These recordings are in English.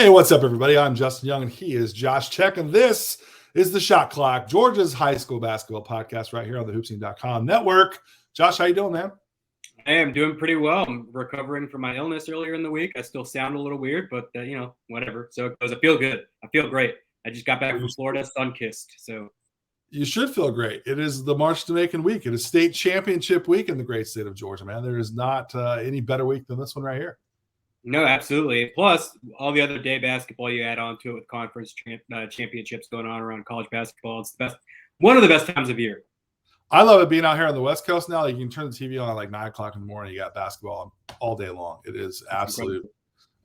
Hey, what's up, everybody? I'm Justin Young, and he is Josh Tech, and this is The Shot Clock, Georgia's high school basketball podcast right here on the hoopsing.com network. Josh, how you doing, man? I am doing pretty well. I'm recovering from my illness earlier in the week. I still sound a little weird, but, whatever. So it goes. I feel good. I feel great. I just got back from Florida, sun-kissed. So you should feel great. It is the March to Macon week. It is state championship week in the great state of Georgia, man. There is not any better week than this one right here. No, absolutely. Plus, all the other day basketball you add on to it with conference championships going on around college basketball. It's the best, one of the best times of year. I love it being out here on the West Coast now. You can turn the TV on at like 9 o'clock in the morning. You got basketball all day long. It is absolute.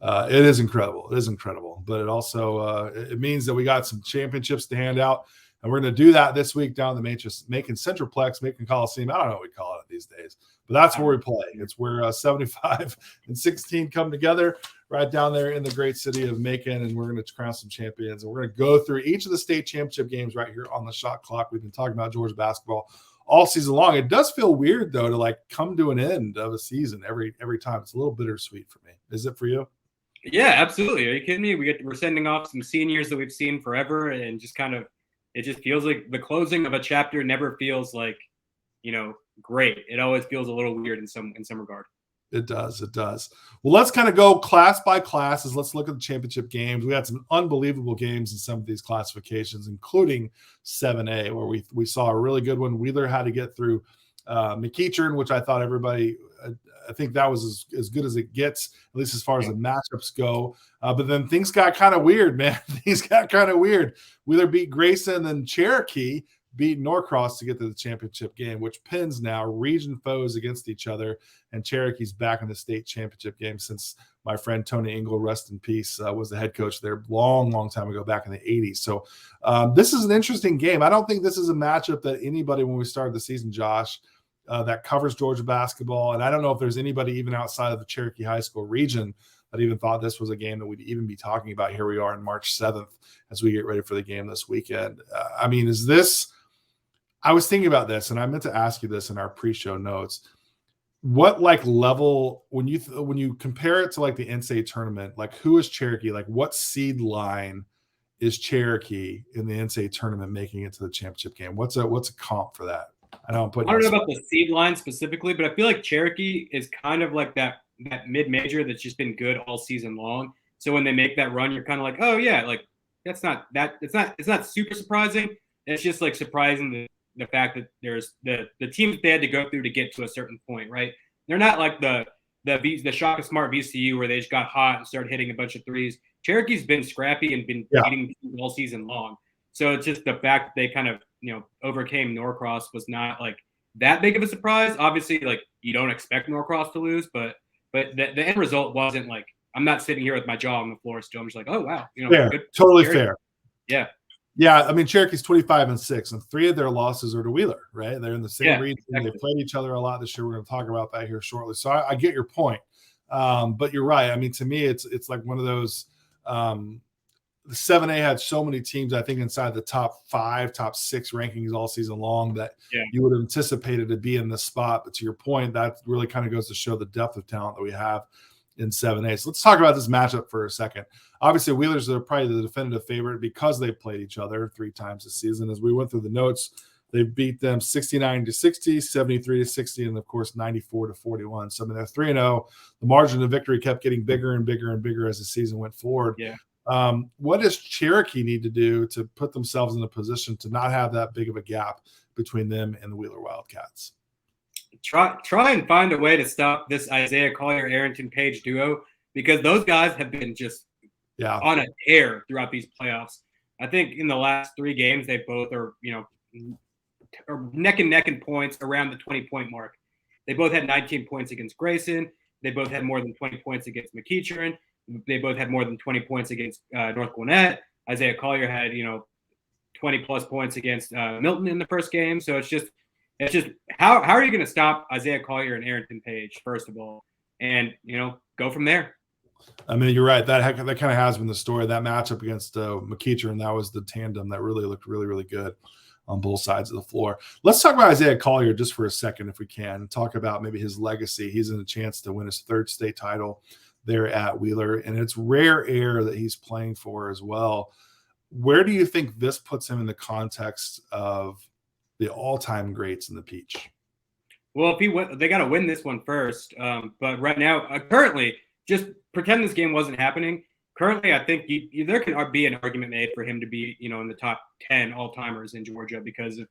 It is incredible. It is incredible. But it also it means that we got some championships to hand out. And we're going to do that this week down the Macon Centralplex, Macon Coliseum. I don't know what we call it these days, but that's where we play. It's where 75 and 16 come together right down there in the great city of Macon, and we're going to crown some champions. And we're going to go through each of the state championship games right here on the Shot Clock. We've been talking about Georgia basketball all season long. It does feel weird, though, to like come to an end of a season every time. It's a little bittersweet for me. Is it for you? Yeah, absolutely. Are you kidding me? We're sending off some seniors that we've seen forever, and just kind of it just feels like the closing of a chapter never feels like, great. It always feels a little weird in some regard. It does. It does. Well, let's kind of go class by classes. Let's look at the championship games. We had some unbelievable games in some of these classifications, including 7A, where we saw a really good one. Wheeler had to get through McEachern, which I thought I think that was as good as it gets, at least as far as the matchups go. But then things got kind of weird, man. Things got kind of weird. Wheeler beat Grayson, and Cherokee beat Norcross to get to the championship game, which pins now region foes against each other. And Cherokee's back in the state championship game since my friend Tony Engel, rest in peace, was the head coach there long time ago, back in the 80s. So this is an interesting game. I don't think this is a matchup that anybody, when we started the season, Josh, that covers Georgia basketball. And I don't know if there's anybody even outside of the Cherokee High School region that even thought this was a game that we'd even be talking about. Here we are on March 7th as we get ready for the game this weekend. Is this – I was thinking about this, and I meant to ask you this in our pre-show notes. What level, when you compare it to the NCAA tournament, who is Cherokee? What seed line is Cherokee in the NCAA tournament making it to the championship game? What's a comp for that? I don't know about the seed line specifically, but I feel like Cherokee is kind of like that mid-major that's just been good all season long. So when they make that run, you're kind of like, oh yeah, it's not super surprising. It's just surprising the fact that there's the teams they had to go through to get to a certain point, right? They're not like the Shaka Smart VCU where they just got hot and started hitting a bunch of threes. Cherokee's been scrappy and been beating all season long. So it's just the fact that they kind of overcame Norcross was not that big of a surprise. Obviously, you don't expect Norcross to lose, but the end result wasn't I'm not sitting here with my jaw on the floor still. I'm just oh wow, fair. Good, totally fair. Yeah. Yeah, Cherokee's 25-6, and 3 of their losses are to Wheeler, right? They're in the same region. Exactly. They played each other a lot this year. We're going to talk about that here shortly. So I get your point, but you're right. To me, it's one of those. The 7A had so many teams, I think, inside the top 5, top 6 rankings all season long that you would have anticipated to be in this spot. But to your point, that really kind of goes to show the depth of talent that we have in 7A. So let's talk about this matchup for a second. Obviously, Wheelers are probably the definitive favorite because they've played each other 3 times this season. As we went through the notes, they beat them 69-60, 73-60, and of course 94-41. So they're 3-0. The margin of victory kept getting bigger and bigger and bigger as the season went forward. Yeah. What does Cherokee need to do to put themselves in a position to not have that big of a gap between them and the Wheeler Wildcats? Try and find a way to stop this Isaiah Collier-Arrington Page duo, because those guys have been just on a tear throughout these playoffs. I think in the last 3 games, they both are neck and neck in points around the 20-point mark. They both had 19 points against Grayson. They both had more than 20 points against McEachern. They both had more than 20 points against North Gwinnett. Isaiah Collier had 20-plus points against Milton in the first game. So it's just how are you going to stop Isaiah Collier and Arrington Page, first of all, and go from there. You're right. That kind of has been the story. That matchup against McEachern, that was the tandem that really looked really, really good on both sides of the floor. Let's talk about Isaiah Collier just for a second, if we can, and talk about maybe his legacy. He's in a chance to win his 3rd state title there at Wheeler, and it's rare air that he's playing for as well. Where do you think this puts him in the context of the all-time greats in the Peach? Well, if he win, they got to win this one first. But right now, currently, just pretend this game wasn't happening. Currently, I think there can be an argument made for him to be, in the top 10 all-timers in Georgia because of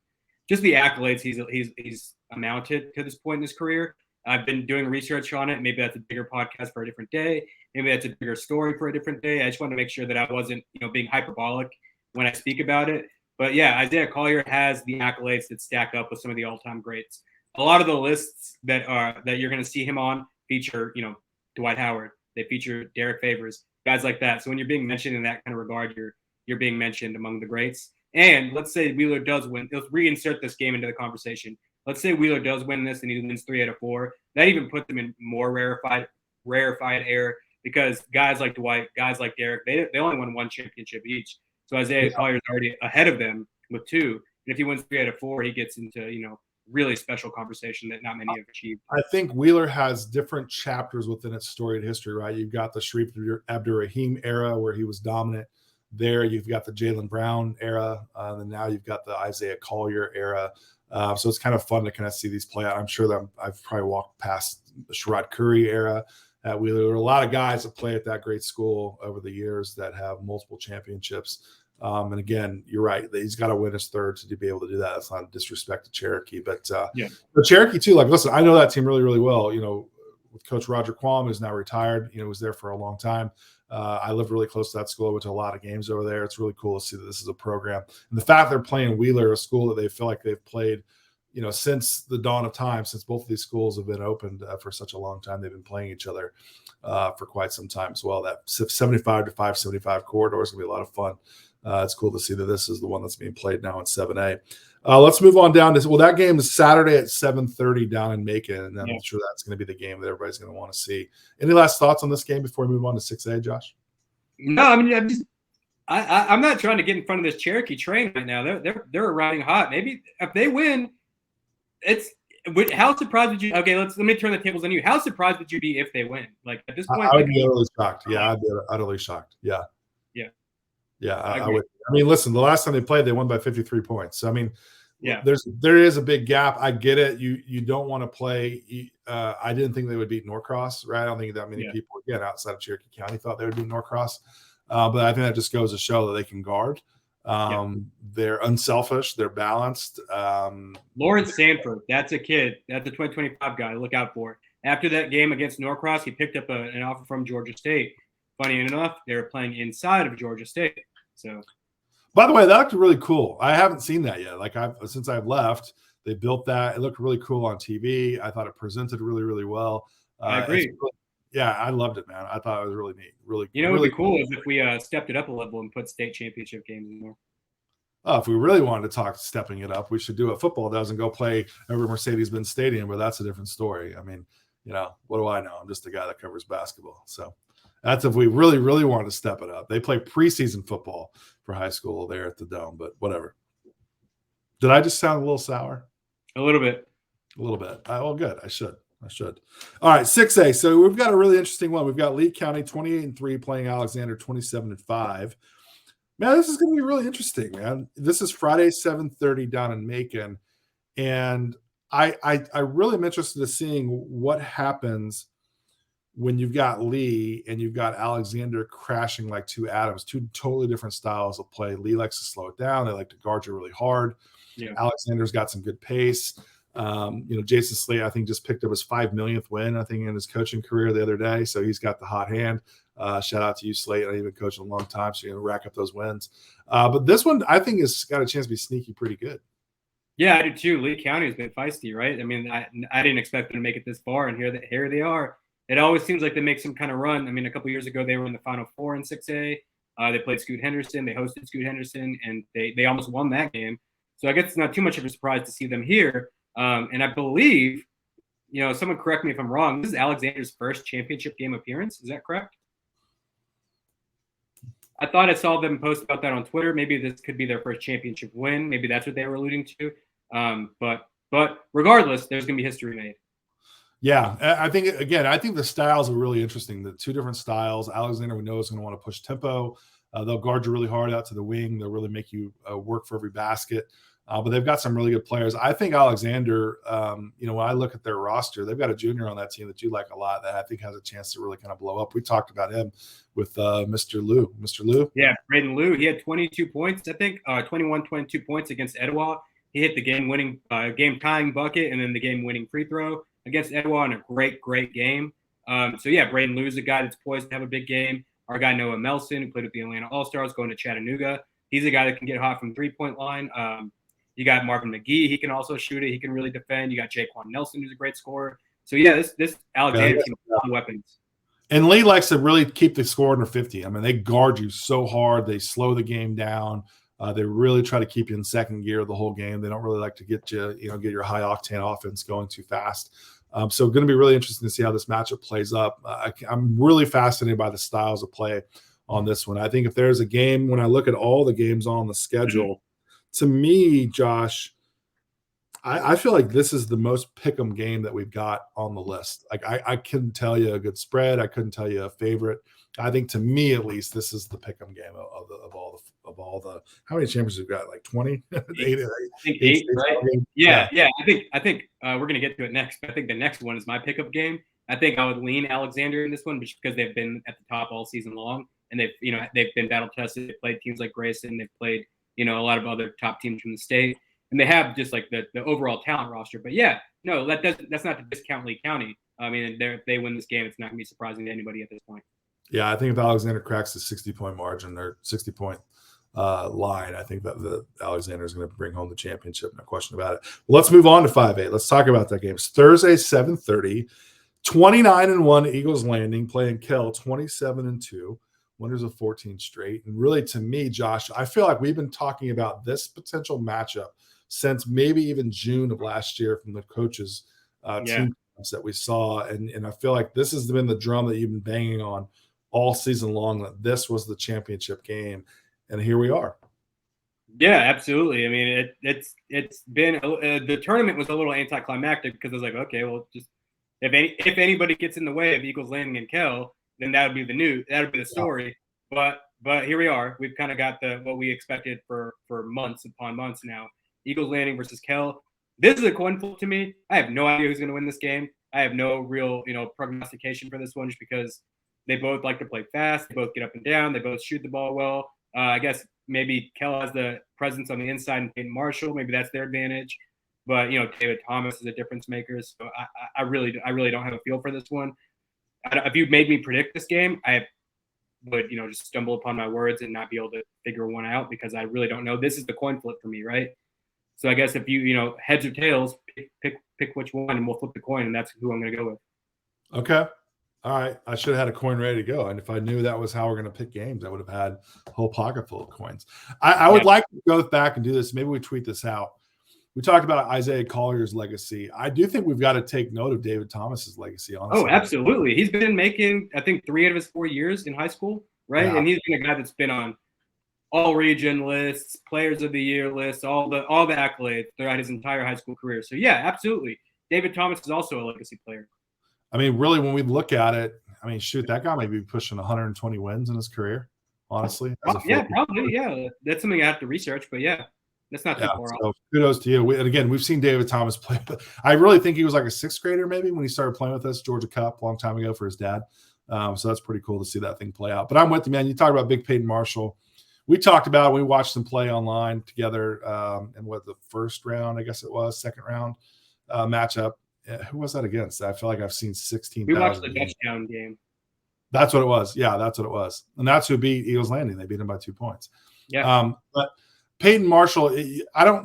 just the accolades he's amounted to this point in his career. I've been doing research on it. Maybe that's a bigger podcast for a different day. Maybe that's a bigger story for a different day. I just want to make sure that I wasn't, being hyperbolic when I speak about it. But yeah, Isaiah Collier has the accolades that stack up with some of the all-time greats. A lot of the lists that you're going to see him on feature, Dwight Howard. They feature Derek Favors, guys like that. So when you're being mentioned in that kind of regard, you're being mentioned among the greats. And let's say Wheeler does win. Let's reinsert this game into the conversation. Let's say Wheeler does win this and he wins 3 out of 4. That even puts him in more rarefied air because guys like Dwight, guys like Derek, they only won 1 championship each. So Isaiah Collier is already ahead of them with 2. And if he wins 3 out of 4, he gets into, really special conversation that not many have achieved. I think Wheeler has different chapters within its storied history, right? You've got the Sharif Abdurrahim era where he was dominant there. You've got the Jaylen Brown era, and now you've got the Isaiah Collier era. So it's kind of fun to kind of see these play out. I'm sure that I've probably walked past the Sherrod Curry era at Wheeler. There are a lot of guys that play at that great school over the years that have multiple championships. And again, you're right. He's got to win his 3rd to be able to do that. That's not a disrespect to Cherokee, but Cherokee too. Like, listen, I know that team really, really well. With Coach Roger Quam, who's now retired. Was there for a long time. I lived really close to that school. I went to a lot of games over there. It's really cool to see that this is a program. And the fact they're playing Wheeler, a school that they feel like they've played, since the dawn of time, since both of these schools have been opened for such a long time, they've been playing each other for quite some time as well. That 75 to 575 corridor is going to be a lot of fun. It's cool to see that this is the one that's being played now in 7A. Let's move on down to that game is Saturday at 7:30 down in Macon, and I'm sure that's going to be the game that everybody's going to want to see. Any last thoughts on this game before we move on to 6A, Josh? No, I mean, I'm not trying to get in front of this Cherokee train right now. They're riding hot. Maybe if they win, how surprised would you? Okay, let me turn the tables on you. How surprised would you be if they win? Like at this point, I would be utterly shocked. Yeah, I'd be utterly shocked. Yeah. Yeah, I would. I mean, listen, the last time they played, they won by 53 points. So, I mean, there is a big gap. I get it. You don't want to play. I didn't think they would beat Norcross, right? I don't think that many people, again, outside of Cherokee County thought they would beat Norcross. But I think that just goes to show that they can guard. They're unselfish. They're balanced. Lawrence Sanford, that's a kid. That's a 2025 guy to look out for. After that game against Norcross, he picked up an offer from Georgia State. Funny enough, they were playing inside of Georgia State. So, by the way, that looked really cool. I haven't seen that yet. Like since I've left, they built that. It looked really cool on TV. I thought it presented really, really well. I agree. I loved it, man. I thought it was really neat. Really, what really would be cool is if we stepped it up a level and put state championship games in there. Oh, if we really wanted to talk stepping it up, we should do what football does and go play over Mercedes-Benz Stadium, but that's a different story. I mean, what do I know? I'm just a guy that covers basketball. So that's if we really, really want to step it up. They play preseason football for high school there at the Dome, but whatever. Did I just sound a little sour? A little bit. A little bit. Well, good. I should. All right, 6A. So we've got a really interesting one. We've got Lee County 28-3 playing Alexander 27-5. Man, this is going to be really interesting, man. This is Friday, 7:30 down in Macon. And I really am interested in seeing what happens when you've got Lee and you've got Alexander crashing like two atoms, two totally different styles of play. Lee likes to slow it down. They like to guard you really hard. Yeah. Alexander's got some good pace. Jason Slate, I think, just picked up his 5 millionth win, I think, in his coaching career the other day. So he's got the hot hand. Shout out to you, Slate. I've been coaching a long time, so you're going to rack up those wins. But this one, I think, has got a chance to be sneaky pretty good. Yeah, I do too. Lee County has been feisty, right? I mean, I didn't expect them to make it this far, and here they are. It always seems like they make some kind of run. I mean, a couple of years ago, they were in the Final Four in 6A. They played Scoot Henderson. They hosted Scoot Henderson, and they almost won that game. So I guess it's not too much of a surprise to see them here. And I believe, someone correct me if I'm wrong, this is Alexander's first championship game appearance. Is that correct? I thought I saw them post about that on Twitter. Maybe this could be their first championship win. Maybe that's what they were alluding to. But regardless, there's going to be history made. Yeah, I think the styles are really interesting. The two different styles. Alexander, we know, is going to want to push tempo. They'll guard you really hard out to the wing. They'll really make you work for every basket. But they've got some really good players. I think Alexander, when I look at their roster, they've got a junior on that team that you like a lot that I think has a chance to really kind of blow up. We talked about him with Mr. Lou. Mr. Lou? Yeah, Braden Lou. He had 22 points, I think, 22 points against Etowah. He hit the game-tying bucket and then the game-winning free throw against Etowah in a great game. Braden Lou is a guy that's poised to have a big game. Our guy Noah Melson, who played with the Atlanta All-Stars, going to Chattanooga. He's a guy that can get hot from three-point line. You got Marvin McGee. He can also shoot it. He can really defend. You got Jaquan Nelson, who's a great scorer. So, yeah, this Alexander team has a lot of weapons. And Lee likes to really keep the score under 50. I mean, they guard you so hard. They slow the game down. They really try to keep you in second gear the whole game. They don't really like to get get your high-octane offense going too fast. So going to be really interesting to see how this matchup plays up. I'm really fascinated by the styles of play on this one. I think if there's a game, when I look at all the games on the schedule, to me, Josh, I feel like this is the most pick'em game that we've got on the list. Like I couldn't tell you a good spread. I couldn't tell you a favorite. I think, to me at least, this is the pick'em game of all the. How many champions we've got? Like 20? Eight, right? Yeah. I think we're gonna get to it next. But I think the next one is my pickup game. I think I would lean Alexander in this one just because they've been at the top all season long, and they've been battle tested. They've played teams like Grayson. They've played a lot of other top teams from the state. And they have just like the overall talent roster. But that's not to discount Lee County. I mean, if they win this game, it's not going to be surprising to anybody at this point. Yeah, I think if Alexander cracks the 60-point margin or 60-point line, I think that the Alexander is going to bring home the championship. No question about it. Well, let's move on to 5A. Let's talk about that game. It's Thursday, 7:30. 29-1 Eagles Landing playing Kell 27-2. Winners of 14 straight. And really, to me, Josh, I feel like we've been talking about this potential matchup since maybe even June of last year from the coaches' team that we saw. And I feel like this has been the drum that you've been banging on all season long, that this was the championship game. And here we are. Yeah, absolutely. I mean, it's been the tournament was a little anticlimactic because I was like, okay, well, just if anybody gets in the way of Eagles Landing and Kell, then that would be the story. Yeah. But here we are. We've kind of got what we expected for months upon months now. Eagles Landing versus Kell. This is a coin flip to me. I have no idea who's going to win this game. I have no real, prognostication for this one just because they both like to play fast. They both get up and down. They both shoot the ball well. I guess maybe Kell has the presence on the inside and Peyton Marshall. Maybe that's their advantage. But, David Thomas is a difference maker. So I really don't have a feel for this one. If you made me predict this game, I would, just stumble upon my words and not be able to figure one out because I really don't know. This is the coin flip for me, right? So I guess if you, heads or tails, pick which one, and we'll flip the coin, and that's who I'm going to go with. Okay. All right. I should have had a coin ready to go. And if I knew that was how we're going to pick games, I would have had a whole pocket full of coins. I would like to go back and do this. Maybe we tweet this out. We talked about Isaiah Collier's legacy. I do think we've got to take note of David Thomas's legacy, honestly. Oh, absolutely. He's been making, I think, 3 out of his 4 years in high school, right? Yeah. And he's been a guy that's been on all region lists, players of the year lists, all the accolades throughout his entire high school career. So yeah, absolutely. David Thomas is also a legacy player. I mean, really, when we look at it, I mean, shoot, that guy may be pushing 120 wins in his career, honestly. Yeah, probably. Yeah. That's something I have to research, but yeah, that's not too far off. Kudos to you. And again, we've seen David Thomas play. I really think he was like a 6th grader maybe when he started playing with us, Georgia Cup, a long time ago for his dad. So that's pretty cool to see that thing play out. But I'm with you, man. You talk about Big Peyton Marshall. We talked about it. We watched them play online together in the first round, I guess it was, second round matchup. Who was that against? I feel like I've seen 16,000. We watched the touchdown game. That's what it was. Yeah, that's what it was. And that's who beat Eagles Landing. They beat him by 2 points. Yeah. But Peyton Marshall,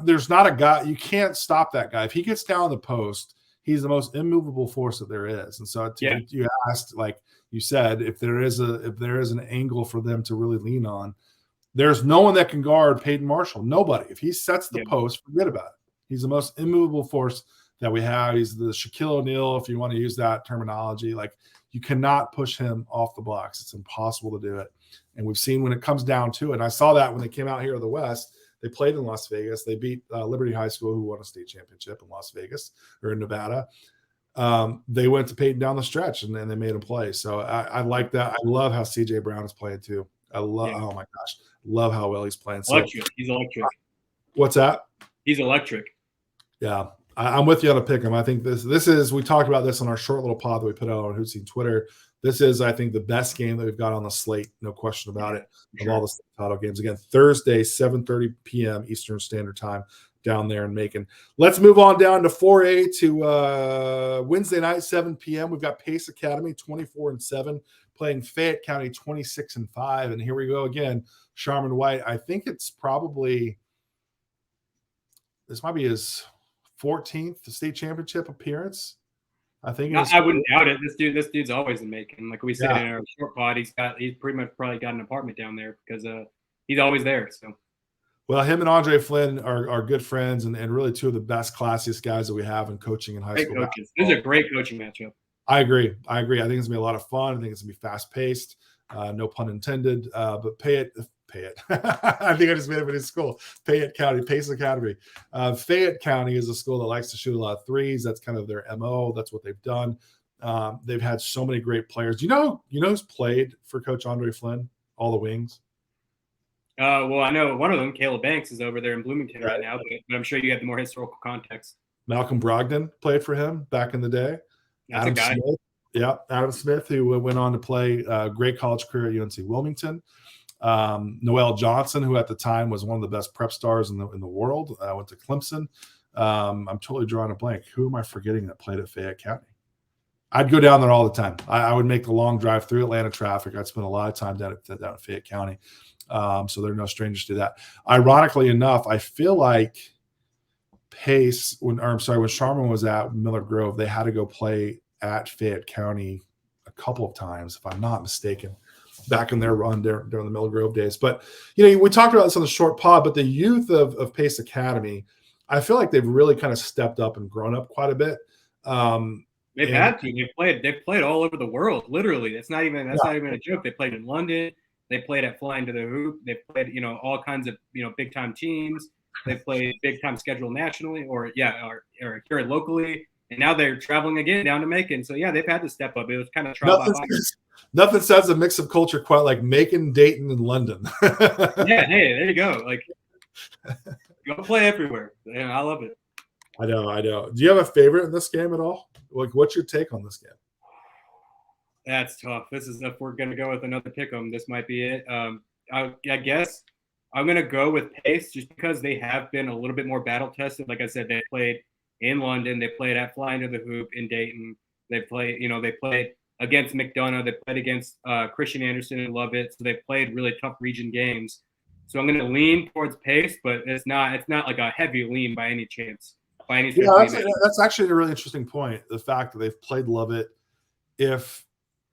there's not a guy, you can't stop that guy. If he gets down the post, he's the most immovable force that there is. And so you asked, like you said, if there is an angle for them to really lean on, there's no one that can guard Peyton Marshall. Nobody. If he sets the post, forget about it. He's the most immovable force that we have. He's the Shaquille O'Neal, if you want to use that terminology. Like, you cannot push him off the blocks. It's impossible to do it. And we've seen when it comes down to it. And I saw that when they came out here to the West. They played in Las Vegas. They beat Liberty High School, who won a state championship in Las Vegas or in Nevada. They went to Peyton down the stretch and then they made a play. So I like that. I love how CJ Brown is playing too. I love, oh my gosh, love how well he's playing. So Electric. He's electric. What's that? He's electric. Yeah, I'm with you on a pick him. I think this is, we talked about this on our short little pod that we put out on Hootsie Twitter. This is, I think, the best game that we've got on the slate, no question about it, of all the title games. Again, Thursday, 7:30 p.m. Eastern Standard Time down there in Macon. Let's move on down to 4A to Wednesday night, 7 p.m. We've got Pace Academy, 24-7, playing Fayette County, 26-5. And here we go again, Sharman White. I think it's probably, this might be his 14th state championship appearance. I think I wouldn't doubt it. This dude's always in Macon. Like we said in our short pod, he's pretty much probably got an apartment down there because he's always there. So, well, him and Andre Flynn are good friends and really two of the best, classiest guys that we have in coaching in high school. Coaches. This is a great coaching matchup. I agree. I think it's gonna be a lot of fun. I think it's gonna be fast paced. No pun intended. But Payette. I think I just made it in his school. Fayette County, Pace Academy. Fayette County is a school that likes to shoot a lot of threes. That's kind of their MO. That's what they've done. They've had so many great players. You know who's played for Coach Andre Flynn? All the wings. Well, I know one of them, Caleb Banks, is over there in Bloomington right now, but I'm sure you have the more historical context. Malcolm Brogdon played for him back in the day. That's a guy. Smith, Adam Smith, who went on to play a great college career at UNC Wilmington. Noel Johnson, who at the time was one of the best prep stars in the world, went to Clemson. I'm totally drawing a blank. Who am I forgetting that played at Fayette County? I'd go down there all the time. I would make the long drive through Atlanta traffic. I'd spend a lot of time down at Fayette County. So they're no strangers to that. Ironically enough, I feel like Pace, when Sharman was at Miller Grove, they had to go play at Fayette County a couple of times, if I'm not mistaken, back in their run during the Miller Grove days. But, we talked about this on the short pod, but the youth of Pace Academy, I feel like they've really kind of stepped up and grown up quite a bit. They've had to. They've played all over the world, literally. That's not even a joke. They played in London. They played at Flying to the Hoop. They played, all kinds of, big time teams. They played big time schedule nationally or here locally. And now they're traveling again down to Macon. So they've had to step up. It was kind of trial by fire. Nothing says a mix of culture quite like Macon, Dayton, and London. Yeah, hey, there you go. Like, go play everywhere. Yeah, I love it. I know. Do you have a favorite in this game at all? Like, what's your take on this game? That's tough. This is, if we're going to go with another pick 'em, this might be it. I guess I'm going to go with Pace just because they have been a little bit more battle tested. Like I said, they played in London. They played at Flying to the Hoop in Dayton. They played against McDonough. They played against Christian Anderson and Lovett. So they played really tough region games. So I'm going to lean towards Pace, but it's not like a heavy lean by any chance. That's actually a really interesting point. The fact that they've played Lovett.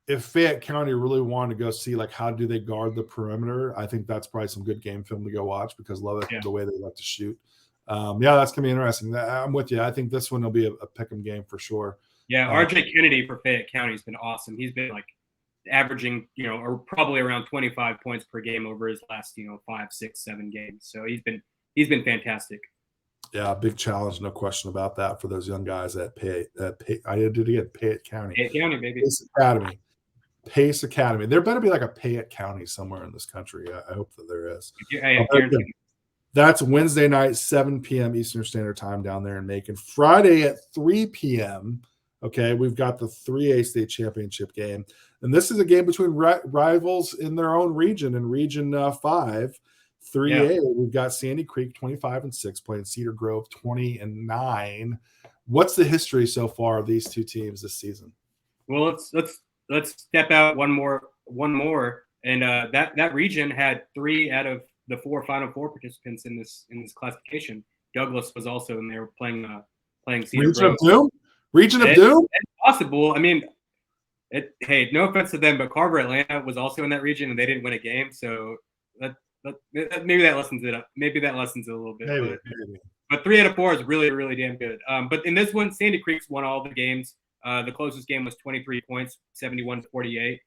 If Fayette County really wanted to go see like how do they guard the perimeter, I think that's probably some good game film to go watch because Lovett, the way they like to shoot. That's gonna be interesting. I'm with you. I think this one will be a pick'em game for sure. Yeah, RJ Kennedy for Fayette County has been awesome. He's been like averaging, or probably around 25 points per game over his last, 5, 6, 7 games. So he's been fantastic. Yeah, big challenge, no question about that for those young guys at Payette. I did it again, Payette County. Payette County, baby. Pace Academy. There better be like a Payette County somewhere in this country. I hope that there is. That's Wednesday night, 7 p.m. Eastern Standard Time down there in Macon. Friday at 3 p.m. Okay, we've got the 3A state championship game. And this is a game between rivals in their own region, in Region 5. 3A, we've got Sandy Creek 25-6 playing Cedar Grove 20-9. What's the history so far of these two teams this season? Well, let's step out one more, and that region had 3 out of the 4 Final Four participants in this classification. Douglas was also in there playing Cedar Region Grove. of Doom. Region of Doom. It's possible. I mean, hey, no offense to them, but Carver Atlanta was also in that region and they didn't win a game, so maybe that lessens it up. Maybe that lessens it a little bit. Maybe. But 3 out of 4 is really, really damn good. But in this one, Sandy Creek's won all the games. The closest game was 23 points, 71-48.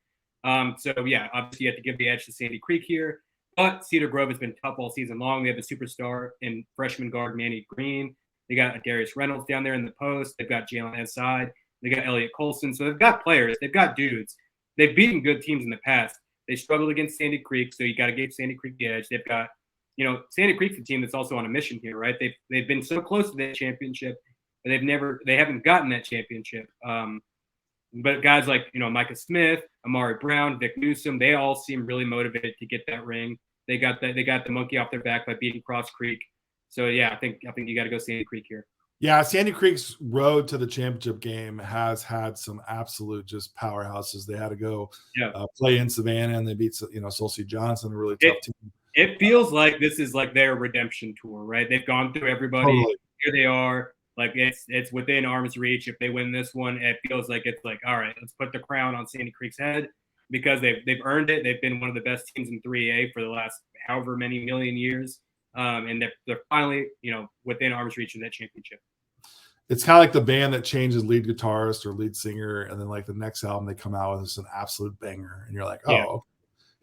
So, obviously you have to give the edge to Sandy Creek here. But Cedar Grove has been tough all season long. They have a superstar in freshman guard Manny Green. They got Darius Reynolds down there in the post. They've got Jalen Eside. They got Elliot Colson. So they've got players. They've got dudes. They've beaten good teams in the past. They struggled against Sandy Creek, so you got to give Sandy Creek the edge. They've got, Sandy Creek's a team that's also on a mission here, right? They've been so close to that championship, but they haven't gotten that championship. But guys like Micah Smith, Amari Brown, Vic Newsom, they all seem really motivated to get that ring. They got the monkey off their back by beating Cross Creek. So yeah, I think you got to go Sandy Creek here. Yeah, Sandy Creek's road to the championship game has had some absolute just powerhouses. They had to go play in Savannah, and they beat Solcy Johnson, a really tough team. It feels like this is like their redemption tour, right? They've gone through everybody. Totally. Here they are. Like it's within arm's reach. If they win this one, it feels like it's like, all right, let's put the crown on Sandy Creek's head because they've earned it. They've been one of the best teams in 3A for the last however many million years. And they're finally, within arm's reach of that championship. It's kind of like the band that changes lead guitarist or lead singer, and then like the next album they come out with is an absolute banger, and you're like, oh,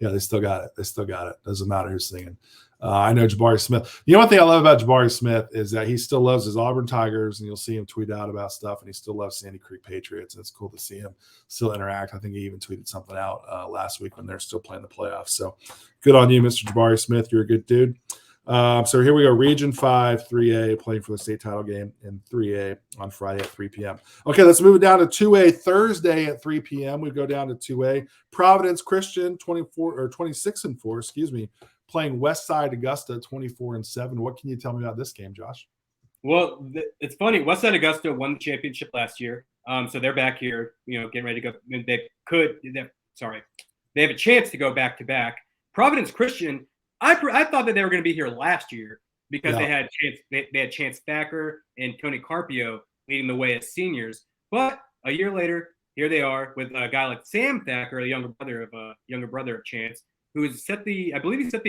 yeah, they still got it. They still got it. Doesn't matter who's singing. I know Jabari Smith. One thing I love about Jabari Smith is that he still loves his Auburn Tigers, and you'll see him tweet out about stuff, and he still loves Sandy Creek Patriots. And it's cool to see him still interact. I think he even tweeted something out last week when they're still playing the playoffs. So good on you, Mr. Jabari Smith. You're a good dude. So here we go. Region 5, 3A, playing for the state title game in 3A on Friday at 3 p.m. Okay, let's move it down to 2A Thursday at 3 p.m. We go down to 2A. Providence Christian, 26-4, playing Westside Augusta, 24-7. What can you tell me about this game, Josh? Well, it's funny. Westside Augusta won the championship last year, so they're back here, getting ready to go. They have a chance to go back to back. Providence Christian. I thought that they were going to be here last year because they had Chance Thacker and Tony Carpio leading the way as seniors. But a year later, here they are with a guy like Sam Thacker, a younger brother of Chance, who has set the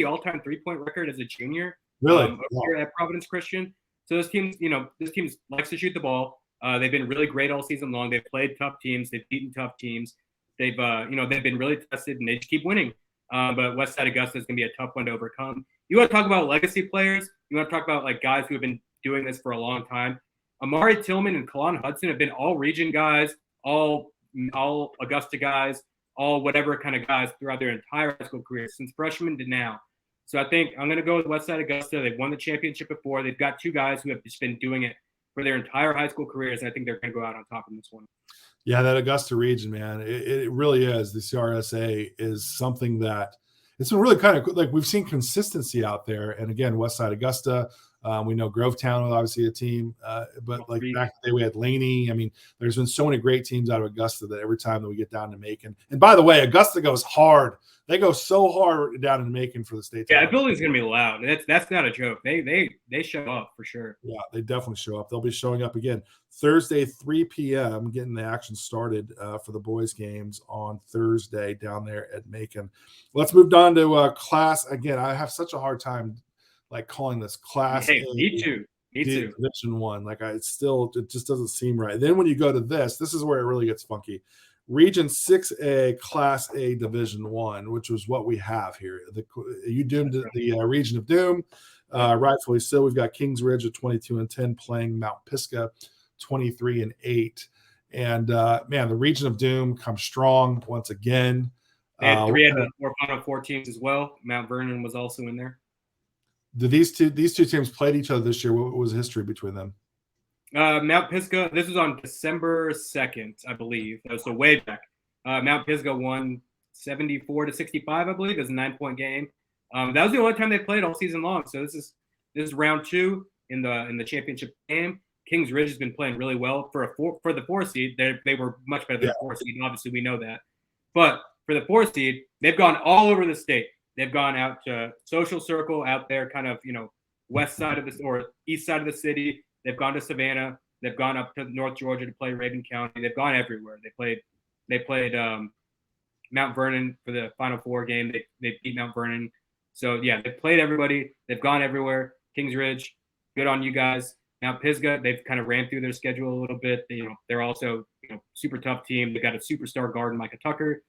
all-time 3-point record as a junior. Really? Here at Providence Christian. So this team likes to shoot the ball. They've been really great all season long. They've played tough teams. They've beaten tough teams. They've been really tested, and they just keep winning. But Westside Augusta is going to be a tough one to overcome. You want to talk about legacy players? You want to talk about like guys who have been doing this for a long time? Amari Tillman and Kalon Hudson have been all region guys, all Augusta guys, all whatever kind of guys throughout their entire high school career, since freshman to now. So I think I'm going to go with Westside Augusta. They've won the championship before. They've got two guys who have just been doing it for their entire high school careers, and I think they're going to go out on top in this one. Yeah, that Augusta region, man, it really is. The CRSA is something that it's been really kind of like we've seen consistency out there. And again, Westside Augusta, we know Grovetown was obviously a team, but like back in the day we had Laney. I mean, there's been so many great teams out of Augusta that every time that we get down to Macon, and by the way, Augusta goes hard. They go so hard down in Macon for the state. Yeah, that building's gonna be loud. That's not a joke. They show up for sure. Yeah, they definitely show up. They'll be showing up again Thursday, 3 p.m. Getting the action started for the boys' games on Thursday down there at Macon. Let's move on to class again. I have such a hard time like calling this class. Hey, me too. Division 1. Like it just doesn't seem right. Then when you go to this is where it really gets funky. Region 6A, Class A, Division 1, which was what we have here. You doomed the Region of Doom, rightfully so. We've got Kings Ridge at 22-10 playing Mount Pisgah 23-8. And man, the Region of Doom comes strong once again. They had 3 out of 4 Final Four teams as well. Mount Vernon was also in there. Did these two teams played each other this year? What was the history between them? Mount Pisgah, this was on December 2nd, I believe. So way back. Mount Pisgah won 74-65, I believe. It was a 9-point game. That was the only time they played all season long. So this is round 2 in the championship game. Kings Ridge has been playing really well for the 4 seed. They were much better than the 4 seed, and obviously we know that. But for the 4 seed, they've gone all over the state. They've gone out to Social Circle out there, kind of west side of or east side of the city. They've gone to Savannah. They've gone up to North Georgia to play Raven County. They've gone everywhere. They played Mount Vernon for the Final Four game. They beat Mount Vernon. So yeah, they've played everybody. They've gone everywhere. Kings Ridge, good on you guys. Mount Pisgah, they've kind of ran through their schedule a little bit. They're also super tough team. They got a superstar guard, Micah Tucker.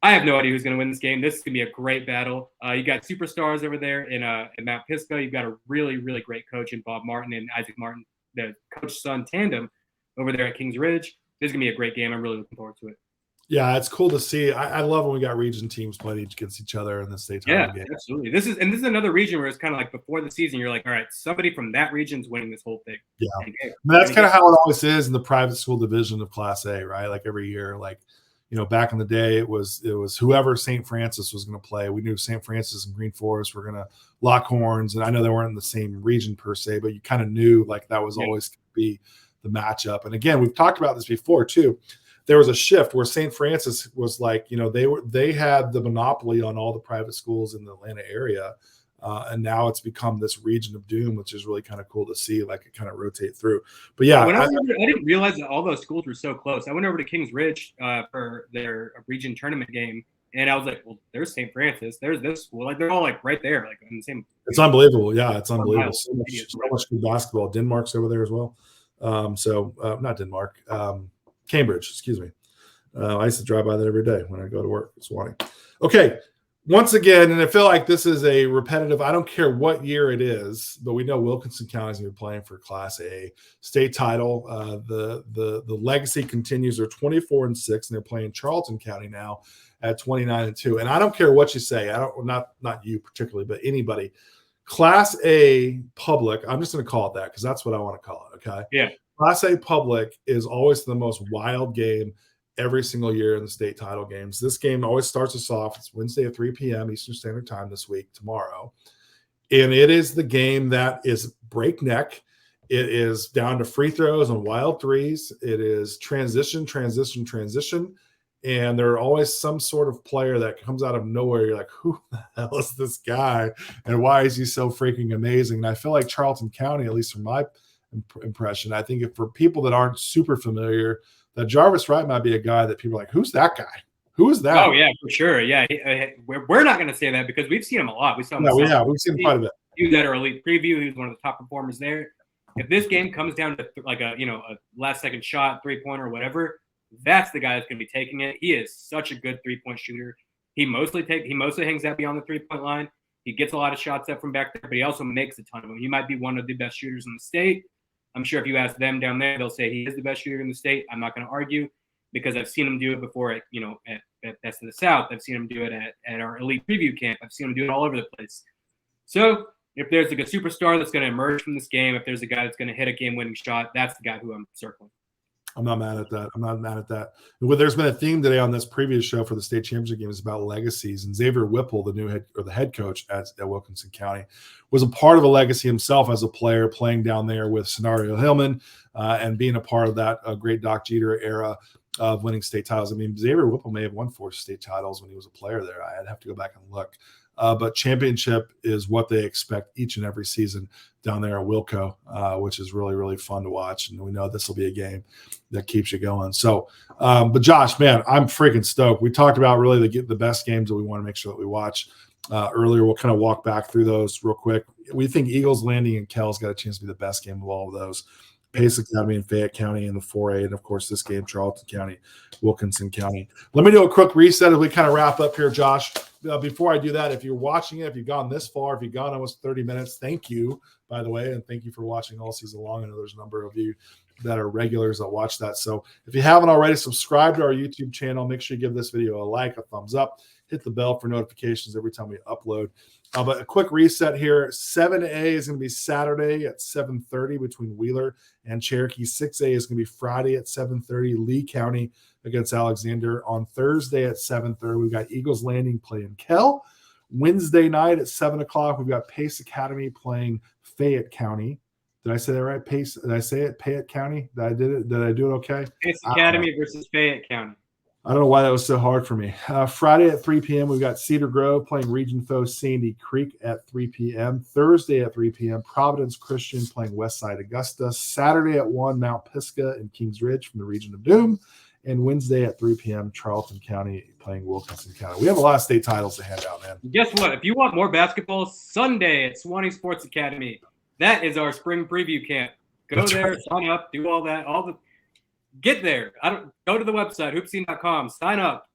I have no idea who's going to win this game. This is going to be a great battle. You got superstars over there in Mount Pisgah. You've got a really, really great coach in Bob Martin and Isaac Martin, the coach-son tandem over there at Kings Ridge. this is gonna be a great game. I'm really looking forward to it. Yeah, it's cool to see. I love when we got region teams playing against each other in the state title game. Absolutely. This is another region where it's kind of like before the season, you're like, all right, somebody from that region's winning this whole thing. Yeah, that's kind of how it always is in the private school division of Class A, right? Like every year, like back in the day, it was whoever St. Francis was going to play. We knew St. Francis and Green Forest were going to lock horns, and I know they weren't in the same region per se, but you kind of knew like that was always going to be the matchup. And again, we've talked about this before too. There was a shift where St. Francis was like, they had the monopoly on all the private schools in the Atlanta area. And now it's become this region of doom, which is really kind of cool to see, like it kind of rotate through. But yeah, I didn't realize that all those schools were so close. I went over to Kings Ridge for their region tournament game, and I was like, well, there's St. Francis, there's this school, like they're all like right there, like in the same. It's unbelievable. Yeah, it's unbelievable. So much good basketball. Denmark's over there as well. Not Denmark. Cambridge, excuse me. I used to drive by that every day when I go to work. Swanee. Okay. Once again, and I feel like this is a repetitive, I don't care what year it is, but we know Wilkinson County is going to be playing for Class A state title. The legacy continues. They're 24-6, and they're playing Charlton County now at 29-2. And I don't care what you say. Not you particularly, but anybody. Class A public, I'm just going to call it that because that's what I want to call it. Okay. Yeah. Class A public is always the most wild game every single year in the state title games. This game always starts us off. It's Wednesday at 3 p.m. Eastern Standard Time this week, tomorrow. And it is the game that is breakneck. It is down to free throws and wild threes. It is transition. And there are always some sort of player that comes out of nowhere. You're like, who the hell is this guy? And why is he so freaking amazing? And I feel like Charlton County, at least from my impression, I think if for people that aren't super familiar, that Jarvis Wright might be a guy that people are like, who's that guy? Who is that? Oh, yeah, for sure. Yeah, we're not going to say that because we've seen him a lot. We saw him. We've seen him quite a bit. He was at our elite preview. He was one of the top performers there. If this game comes down to like a last second shot, 3-pointer or whatever, that's the guy that's going to be taking it. He is such a good 3-point shooter. He mostly hangs out beyond the 3-point line. He gets a lot of shots up from back there, but he also makes a ton of them. He might be one of the best shooters in the state. I'm sure if you ask them down there, they'll say he is the best shooter in the state. I'm not going to argue because I've seen him do it before at Best of the South. I've seen him do it at our elite preview camp. I've seen him do it all over the place. So if there's like a superstar that's going to emerge from this game, if there's a guy that's going to hit a game-winning shot, that's the guy who I'm circling. I'm not mad at that. Well, there's been a theme today on this previous show for the state championship game is about legacies. And Xavier Whipple, the head coach at Wilkinson County, was a part of a legacy himself as a player, playing down there with Scenario Hillman and being a part of that great Doc Jeter era of winning state titles. I mean, Xavier Whipple may have won 4 state titles when he was a player there. I'd have to go back and look. But championship is what they expect each and every season down there at Wilco, which is really, really fun to watch. And we know this will be a game that keeps you going. So, but Josh, man, I'm freaking stoked. We talked about really the best games that we want to make sure that we watch earlier. We'll kind of walk back through those real quick. We think Eagles Landing and Kell's got a chance to be the best game of all of those. Pace Academy in Fayette County in the 4A, and of course this game, Charlton County, Wilkinson County. Let me do a quick reset as we kind of wrap up here, Josh. Before I do that, if you're watching it, if you've gone this far, if you've gone almost 30 minutes, thank you, by the way, and thank you for watching all season long. I know there's a number of you that are regulars that watch that. So if you haven't already, subscribe to our YouTube channel. Make sure you give this video a like, a thumbs up, hit the bell for notifications every time we upload. But a quick reset here. 7A is going to be Saturday at 7:30 between Wheeler and Cherokee. 6A is going to be Friday at 7:30, Lee County against Alexander. On Thursday at 7:30, we've got Eagles Landing playing Kell. Wednesday night at 7 o'clock, we've got Pace Academy playing Fayette County. Did I say that right? Pace? Did I say it? Fayette County? Did I do it okay? Pace Academy versus Fayette County. I don't know why that was so hard for me. Friday at 3 p.m., we've got Cedar Grove playing Region foe Sandy Creek at 3 p.m. Thursday at 3 p.m., Providence Christian playing Westside Augusta. Saturday at 1, Mount Pisgah and Kings Ridge from the Region of Doom. And Wednesday at 3 p.m., Charlton County playing Wilkinson County. We have a lot of state titles to hand out, man. Guess what? If you want more basketball, Sunday at Swanee Sports Academy. That is our spring preview camp. Go there, sign up, do all that. Get there. Go to the website, hoopscene.com. Sign up.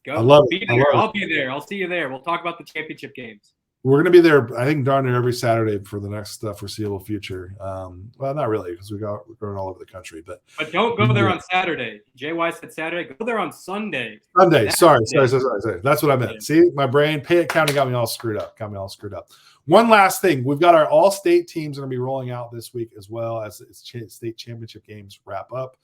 Go. I love be it. there. I'll be there. I'll see you there. We'll talk about the championship games. We're going to be there, I think, darn near every Saturday for the next foreseeable future. Well, not really, because we're going all over the country. But don't go there on Saturday. JY said Saturday. Go there on Sunday. Sunday. Sorry. That's what I meant. Yeah. See, my brain, pay accounting got me all screwed up. One last thing. We've got our all-state teams going to be rolling out this week as well as state championship games wrap up.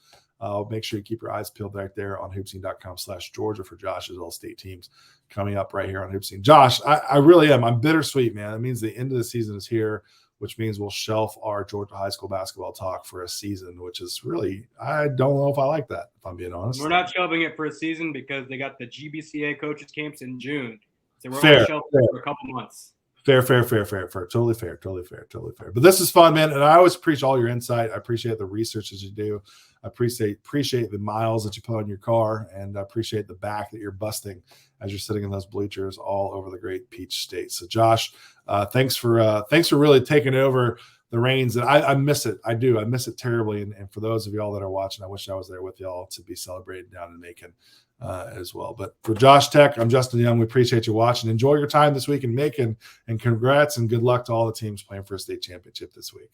Make sure you keep your eyes peeled right there on hoopsing.com/Georgia for Josh's all-state teams coming up right here on Hoopsing. Josh, I really am. I'm bittersweet, man. That means the end of the season is here, which means we'll shelf our Georgia high school basketball talk for a season, which is really, I don't know if I like that, if I'm being honest. We're not shelving it for a season because they got the GBCA coaches camps in June. So we're only shelving it for a couple months. Fair. Totally fair. But this is fun, man. And I always appreciate all your insight. I appreciate the research that you do. I appreciate the miles that you put on your car, and I appreciate the back that you're busting as you're sitting in those bleachers all over the great Peach State. So, Josh, thanks for really taking over the reins. And I miss it. I do. I miss it terribly. And for those of y'all that are watching, I wish I was there with y'all to be celebrating down in Macon as well. But for Josh Tech, I'm Justin Young. We appreciate you watching. Enjoy your time this week in Macon, and congrats and good luck to all the teams playing for a state championship this week.